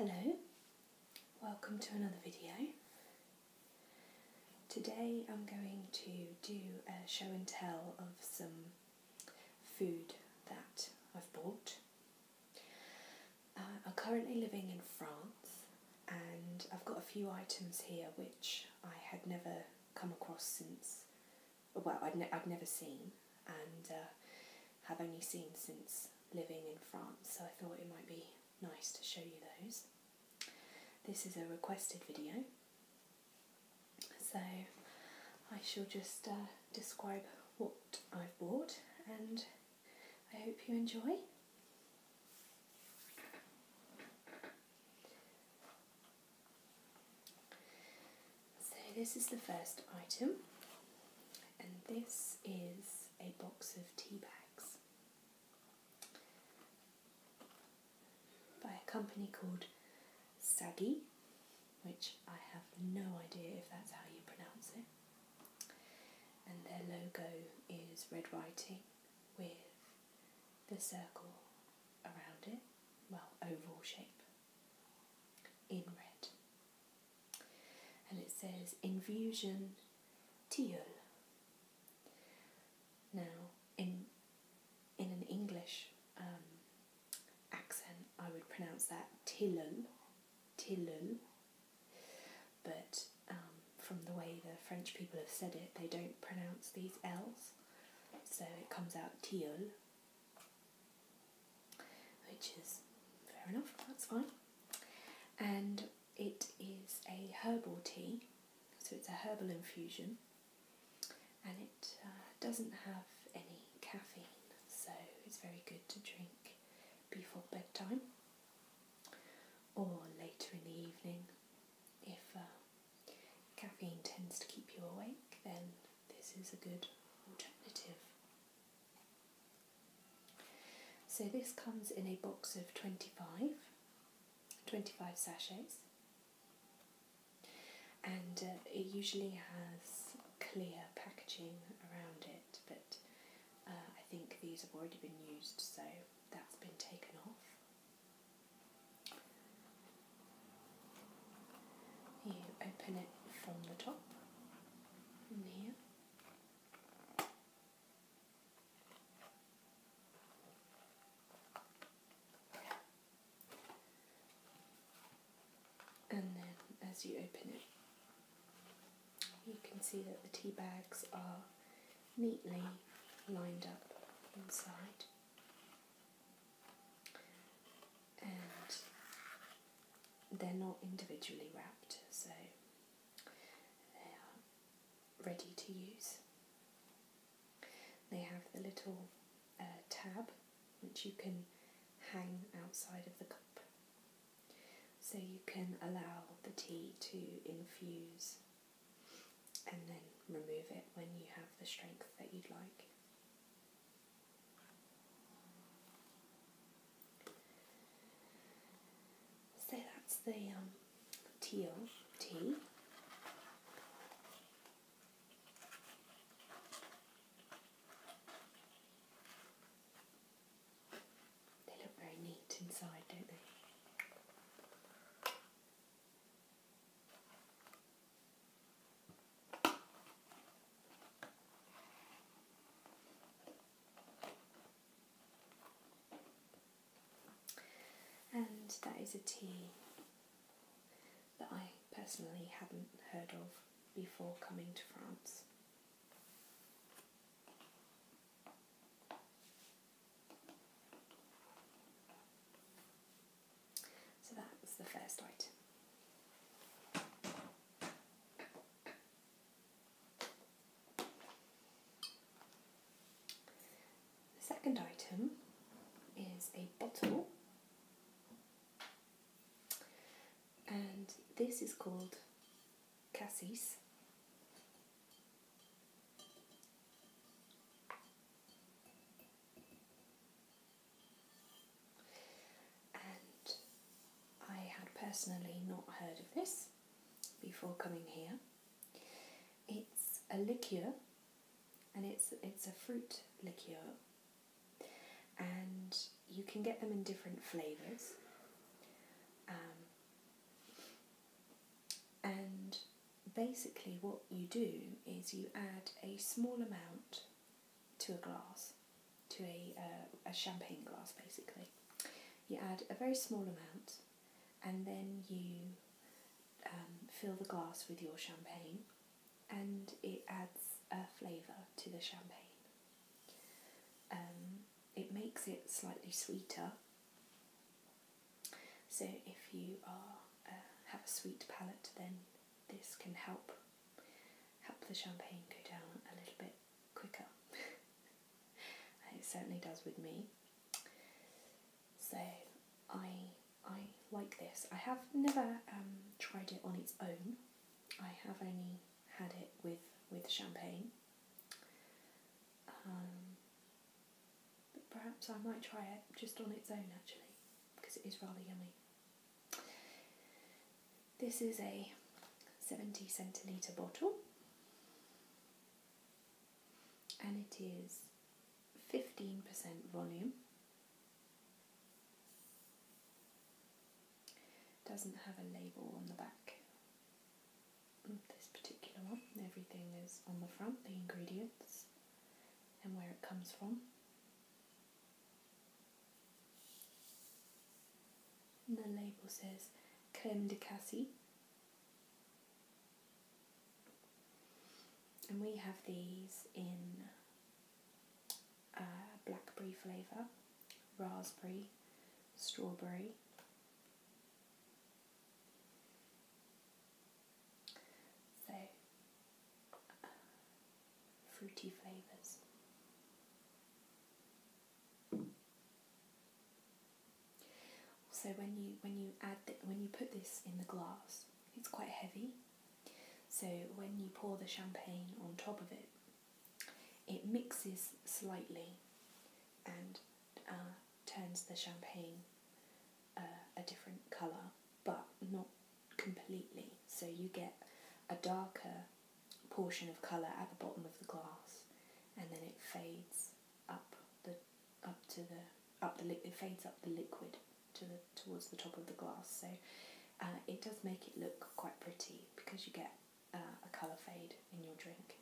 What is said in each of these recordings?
Hello, welcome to another video. Today I'm going to do a show and tell of some food that I've bought. I'm currently living in France and I've got a few items here which I had never come across since, well, I'd never seen and have only seen since living in France, so I thought it might be nice to show you those. This is a requested video, so I shall just describe what I've bought and I hope you enjoy. So this is the first item, and this is a box of tea bags by a company called Saggy, which I have no idea if that's how you pronounce it. And their logo is red writing with the circle around it, well, oval shape, in red. And it says Infusion Tilleul. Now, in an English accent, I would pronounce that Tilleul, but from the way the French people have said it, they don't pronounce these L's, so it comes out Tilleul, which is fair enough, that's fine. And it is a herbal tea, so it's a herbal infusion, and it doesn't have any caffeine, so it's very good to drink before bedtime or later in the evening. If caffeine tends to keep you awake, then this is a good alternative. So this comes in a box of 25 sachets, and it usually has clear packaging around it, but I think these have already been used, so that's been taken off. You open it from the top, from here. And then as you open it, you can see that the tea bags are neatly lined up inside. And they're not individually wrapped, so they are ready to use. They have the little tab which you can hang outside of the cup, so you can allow the tea to infuse and then remove it when you have the strength that you'd like. So that's the Tilleul tea. They look very neat inside, don't they? And that is a tea that I personally hadn't heard of before coming to France. So that was the first item. The second item is a bottle, and this is called Cassis. And I had personally not heard of this before coming here. It's a liqueur, and it's a fruit liqueur, and you can get them in different flavours. basically what you do is you add a small amount to a glass, to a champagne glass basically. You add a very small amount and then you fill the glass with your champagne, and it adds a flavour to the champagne. It makes it slightly sweeter, so if you have a sweet palate, then this can help the champagne go down a little bit quicker. It certainly does with me. So I like this. I have never tried it on its own. I have only had it with champagne. But perhaps I might try it just on its own actually, because it is rather yummy. This is a 70 centilitre bottle, and it is 15% volume. Doesn't have a label on the back. This particular one, everything is on the front, the ingredients and where it comes from. And the label says crème de cassis. And we have these in blackberry flavour, raspberry, strawberry, so fruity flavours. So when you put this in the glass, it's quite heavy. So when you pour the champagne on top of it, it mixes slightly and turns the champagne a different colour, but not completely. So you get a darker portion of colour at the bottom of the glass, and then it fades it fades up the liquid towards the top of the glass. So it does make it look quite pretty because you get a colour fade in your drink.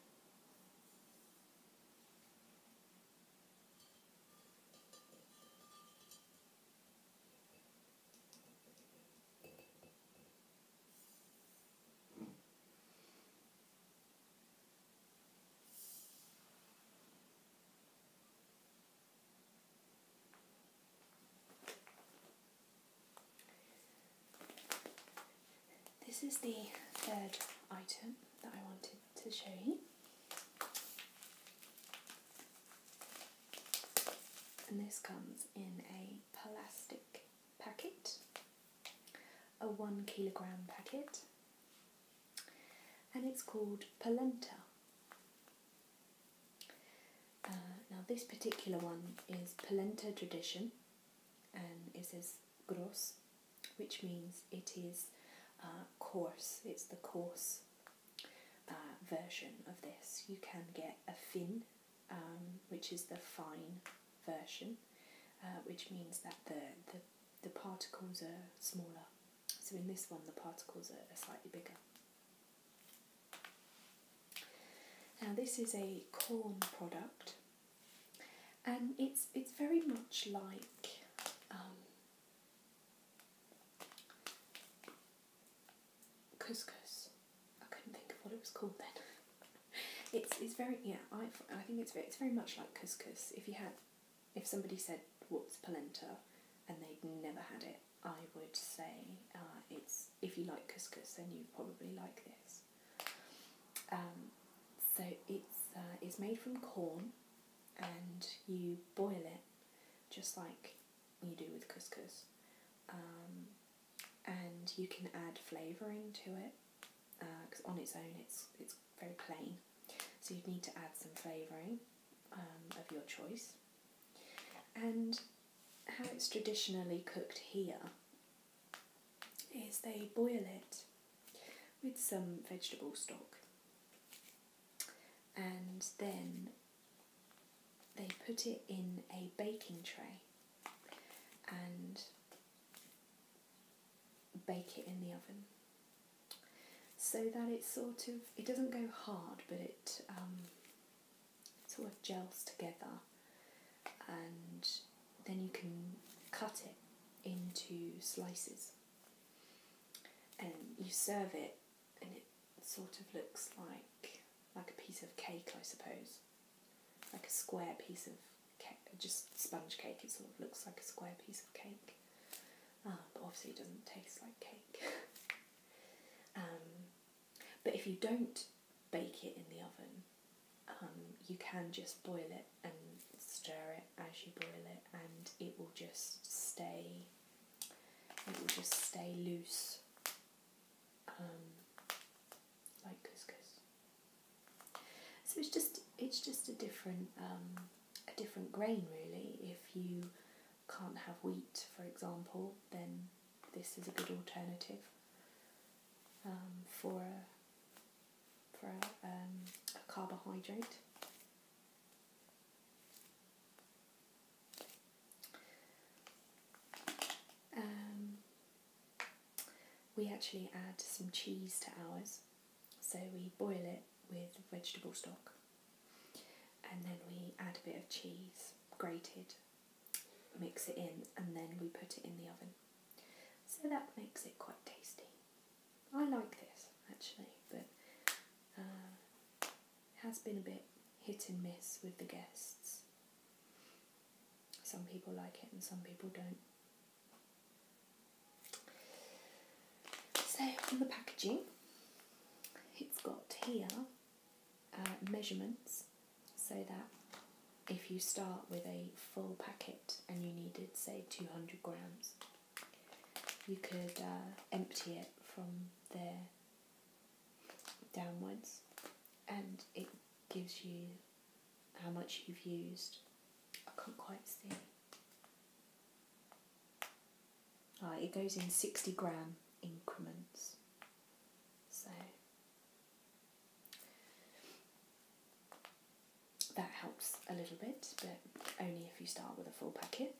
This is the third item that I wanted to show you. And this comes in a plastic packet, a 1 kilogram packet, and it's called Polenta. Now this particular one is Polenta Tradition, and it says gros, which means it is coarse. It's the coarse version of this. You can get a fin, which is the fine version, which means that the particles are smaller. So in this one the particles are slightly bigger. Now this is a corn product, and it's very much like couscous. I couldn't think of what it was called then. It's very, yeah, I think it's very much like couscous. If somebody said what's polenta and they'd never had it, I would say if you like couscous, then you probably like this. So it's made from corn, and you boil it just like you do with couscous. And you can add flavouring to it, because on its own it's very plain. So you'd need to add some flavouring of your choice. And how it's traditionally cooked here is they boil it with some vegetable stock, and then they put it in a baking tray and bake it in the oven. so that it doesn't go hard, but it sort of gels together, and then you can cut it into slices, and you serve it, and it sort of looks like a piece of cake, I suppose, like a square piece of cake, just sponge cake. It sort of looks like a square piece of cake, but obviously it doesn't taste like cake. But if you don't bake it in the oven, you can just boil it and stir it as you boil it, and it will just stay loose, like couscous. So it's just a different grain, really. If you can't have wheat, for example, then this is a good alternative for a carbohydrate. We actually add some cheese to ours, so we boil it with vegetable stock, and then we add a bit of cheese, grated, mix it in, and then we put it in the oven. So that makes it quite tasty. I like this, actually, but it has been a bit hit and miss with the guests. Some people like it and some people don't. So on the packaging, it's got here measurements, so that if you start with a full packet and you needed, say, 200 grams, you could empty it from there downwards, and it gives you how much you've used. I can't quite see. It goes in 60 gram increments, so that helps a little bit, but only if you start with a full packet.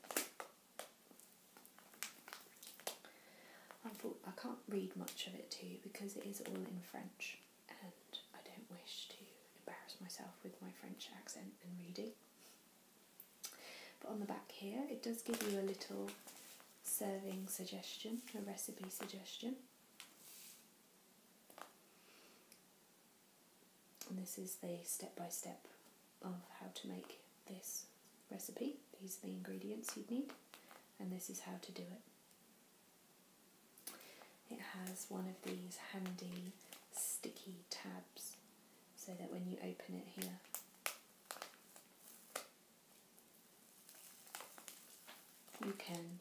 I can't read much of it to you because it is all in French, and I don't wish to embarrass myself with my French accent and reading. But on the back here, it does give you a little serving suggestion, a recipe suggestion. And this is the step-by-step of how to make this recipe. These are the ingredients you'd need, and this is how to do it. It has one of these handy sticky tabs, so that when you open it here, you can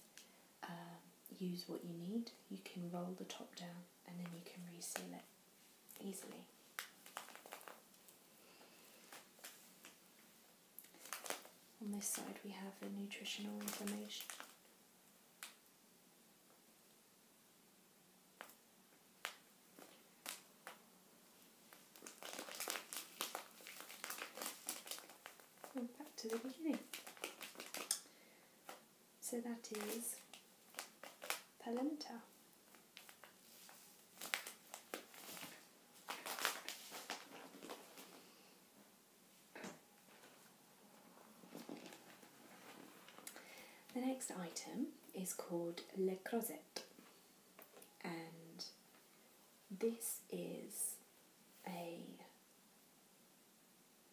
use what you need. You can roll the top down and then you can reseal it easily. On this side we have the nutritional information. And back to the beginning. So that is polenta. The next item is called le crozet, and this is a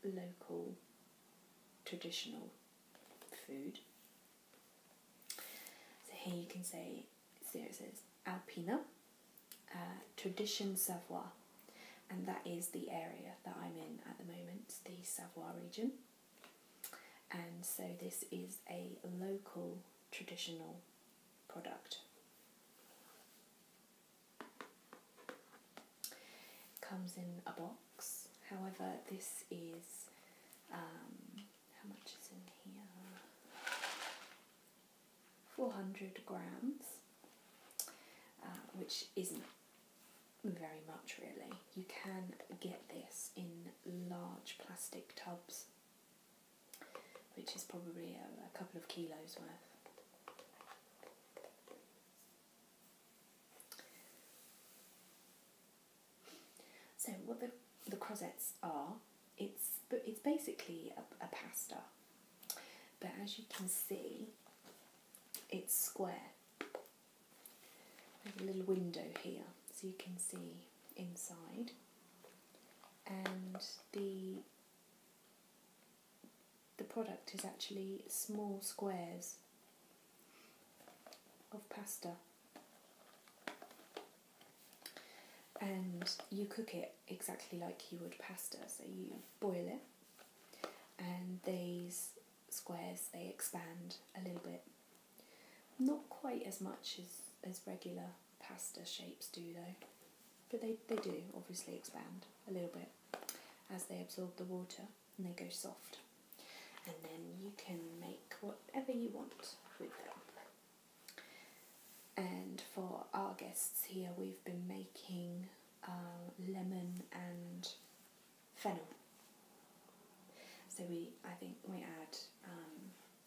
local traditional food. So here you can say, so it says Alpina, Tradition Savoie, and that is the area that I'm in at the moment, the Savoie region. And so this is a local traditional product. It comes in a box. However, this is, how much is in here? 400 grams, which isn't very much really. You can get this in large plastic tubs, which is probably a couple of kilos worth. what the croissants are, it's basically a pasta, but as you can see, it's square. There's a little window here, so you can see inside, and the product is actually small squares of pasta, and you cook it exactly like you would pasta. So you boil it, and these squares, they expand a little bit, not quite as much as regular pasta shapes do though, but they do obviously expand a little bit as they absorb the water and they go soft, and then you can make whatever you want with them. And for our guests here, we've been making lemon and fennel. So I think we add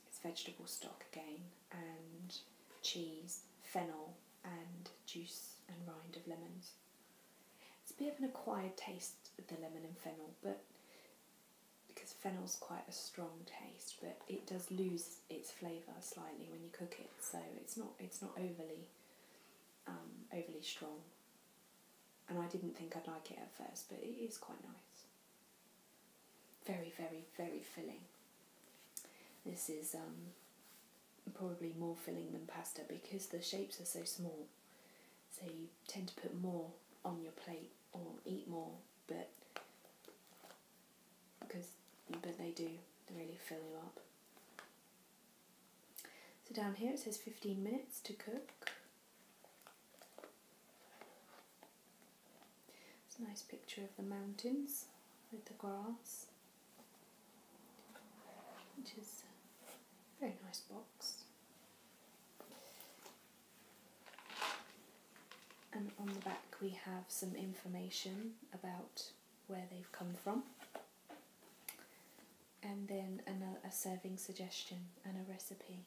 it's vegetable stock again, and cheese, fennel, and juice and rind of lemons. It's a bit of an acquired taste with the lemon and fennel, but because fennel's quite a strong taste, but it does lose its flavour slightly when you cook it. So it's not overly strong. And I didn't think I'd like it at first, but it is quite nice. Very, very, very filling. This is probably more filling than pasta because the shapes are so small. So you tend to put more on your plate or eat more, but they do really fill you up. So down here it says 15 minutes to cook. It's a nice picture of the mountains with the grass, which is a very nice box. And on the back we have some information about where they've come from, and then a serving suggestion and a recipe.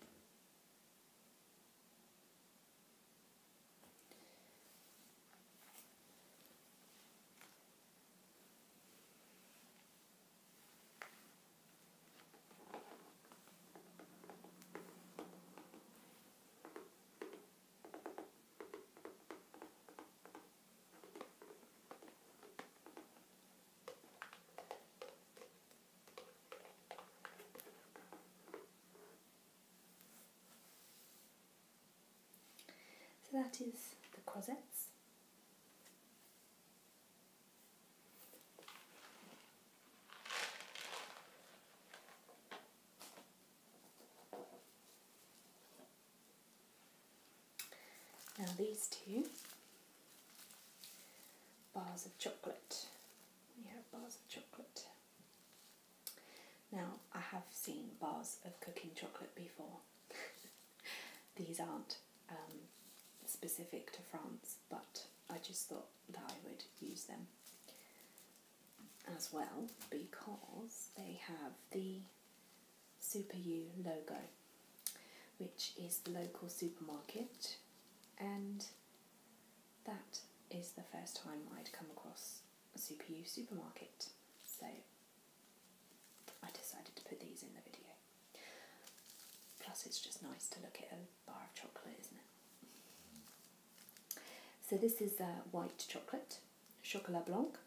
So that is the croissants. Now these two bars of chocolate. We have bars of chocolate. Now I have seen bars of cooking chocolate before. These aren't specific to France, but I just thought that I would use them as well because they have the Super U logo, which is the local supermarket, and that is the first time I'd come across a Super U supermarket, so I decided to put these in the video. Plus it's just nice to look at a bar of chocolate, isn't it? So this is white chocolate, chocolat blanc,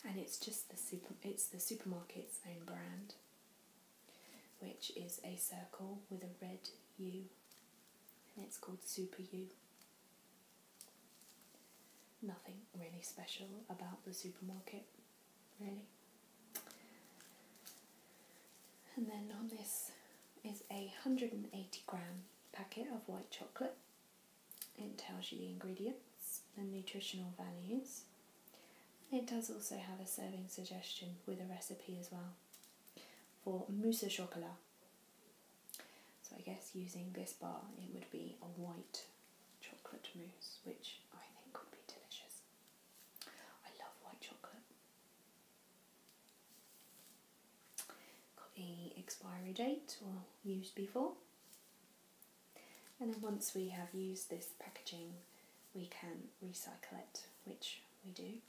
and it's just the supermarket's own brand, which is a circle with a red U, and it's called Super U. Nothing really special about the supermarket, really. And then on this is a 180 gram packet of white chocolate. It tells you the ingredients and nutritional values. It does also have a serving suggestion with a recipe as well for mousse au chocolat. So I guess using this bar it would be a white chocolate mousse, which I think would be delicious. I love white chocolate. Got the expiry date or used before. And then once we have used this packaging, we can recycle it, which we do.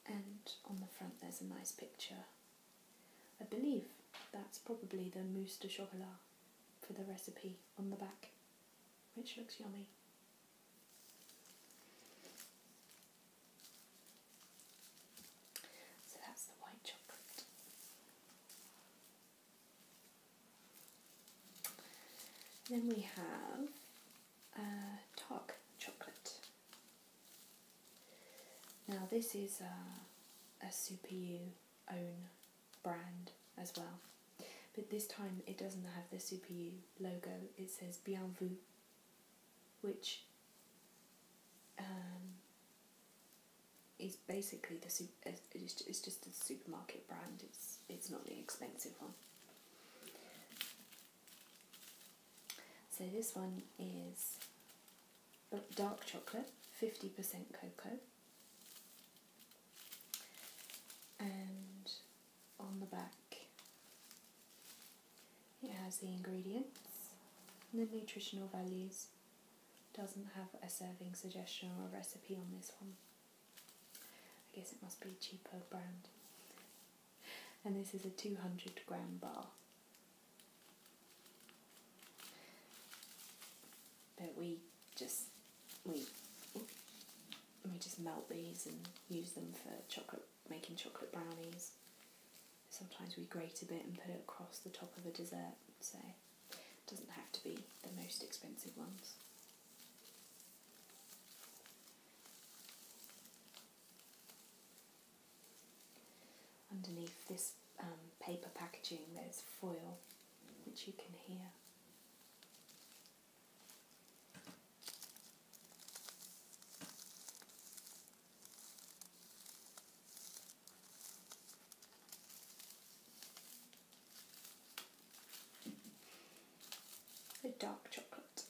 And on the front there's a nice picture. I believe that's probably the mousse de chocolat for the recipe on the back, which looks yummy. So that's the white chocolate. Then we have dark chocolate. Now this is a SuperU own brand as well, but this time it doesn't have the SuperU logo, it says Bien Vu, which is basically it's just a supermarket brand, it's not the expensive one. So this one is dark chocolate, 50% cocoa, and on the back it has the ingredients and the nutritional values. Doesn't have a serving suggestion or a recipe on this one. I guess it must be a cheaper brand. And this is a 200-gram bar. But we just melt these and use them for making chocolate brownies. Sometimes we grate a bit and put it across the top of a dessert, so it doesn't have to be the most expensive ones. Underneath this paper packaging there's foil, which you can hear. The dark chocolate.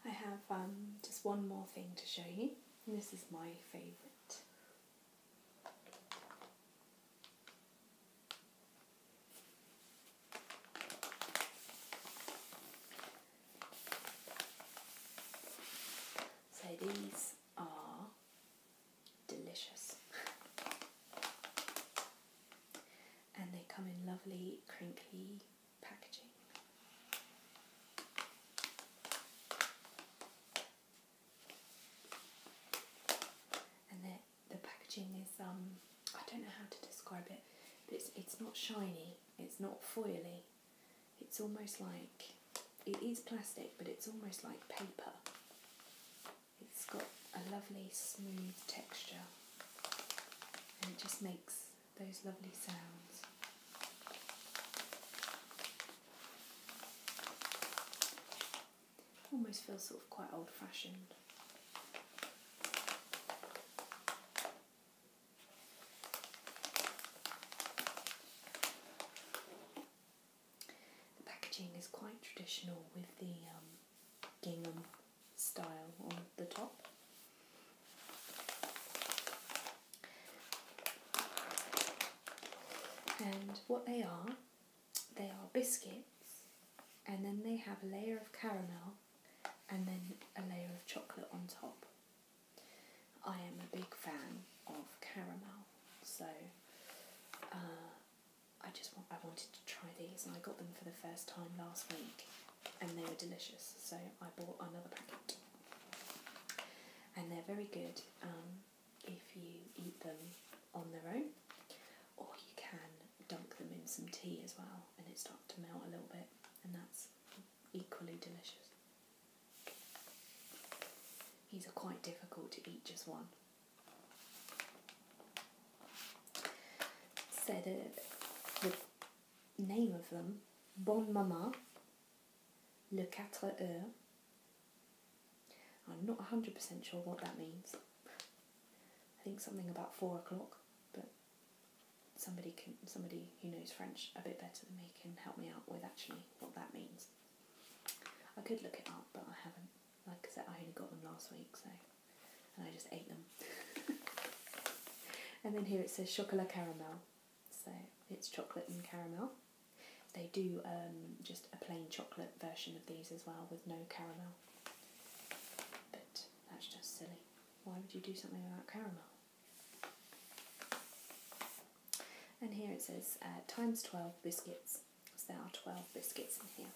I have just one more thing to show you. This is my favourite. So these are delicious. And they come in lovely crinkly packaging. And the packaging is, I don't know how to describe it, but it's not shiny, it's not foily, it's almost like, it is plastic, but it's almost like paper. It's got a lovely smooth texture, and it just makes those lovely sounds. Almost feels sort of quite old-fashioned. The packaging is quite traditional with the gingham style on the top. And what they are biscuits, and then they have a layer of caramel and then a layer of chocolate on top. I am a big fan of caramel, so I wanted to try these, and I got them for the first time last week, and they were delicious, so I bought another packet. And they're very good if you eat them on their own, or you can dunk them in some tea as well, and it starts to melt a little bit, and that's equally delicious. These are quite difficult to eat just one. So the name of them, Bon Maman, Le 4 heures. I'm not 100% sure what that means. I think something about 4 o'clock, but somebody who knows French a bit better than me can help me out with actually what that means. I could look it up, but I haven't. Like I said, I only got them last week, so, and I just ate them. And then here it says chocolat caramel, so it's chocolate and caramel. They do just a plain chocolate version of these as well with no caramel. But that's just silly. Why would you do something without caramel? And here it says times 12 biscuits. So there are 12 biscuits in here.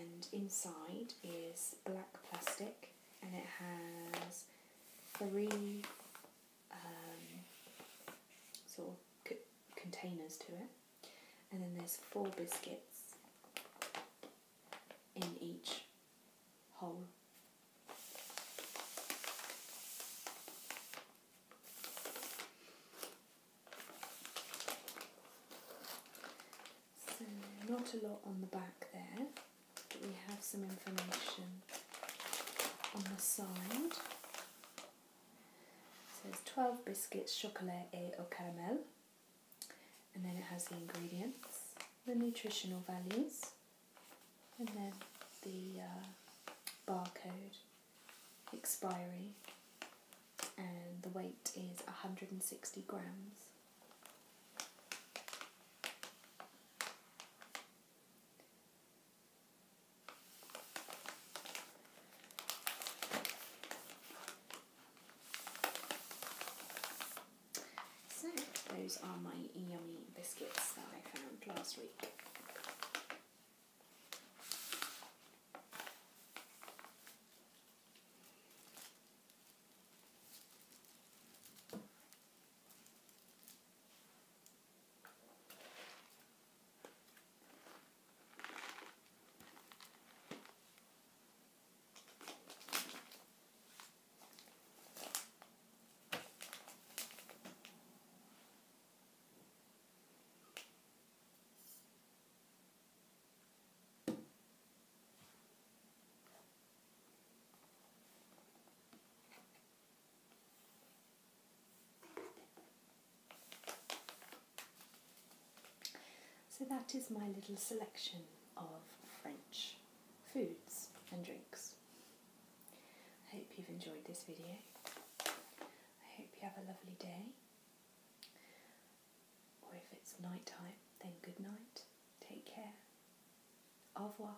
And inside is black plastic, and it has 3 sort of containers to it, and then there's 4 biscuits in each hole. So not a lot on the back there, but we have some information on the side. It says 12 biscuits, chocolat et au caramel. And then it has the ingredients, the nutritional values, and then the barcode, expiry, and the weight is 160 grams. So those are my yummy biscuits that I found last week. So that is my little selection of French foods and drinks. I hope you've enjoyed this video. I hope you have a lovely day. Or if it's night time, then good night. Take care. Au revoir.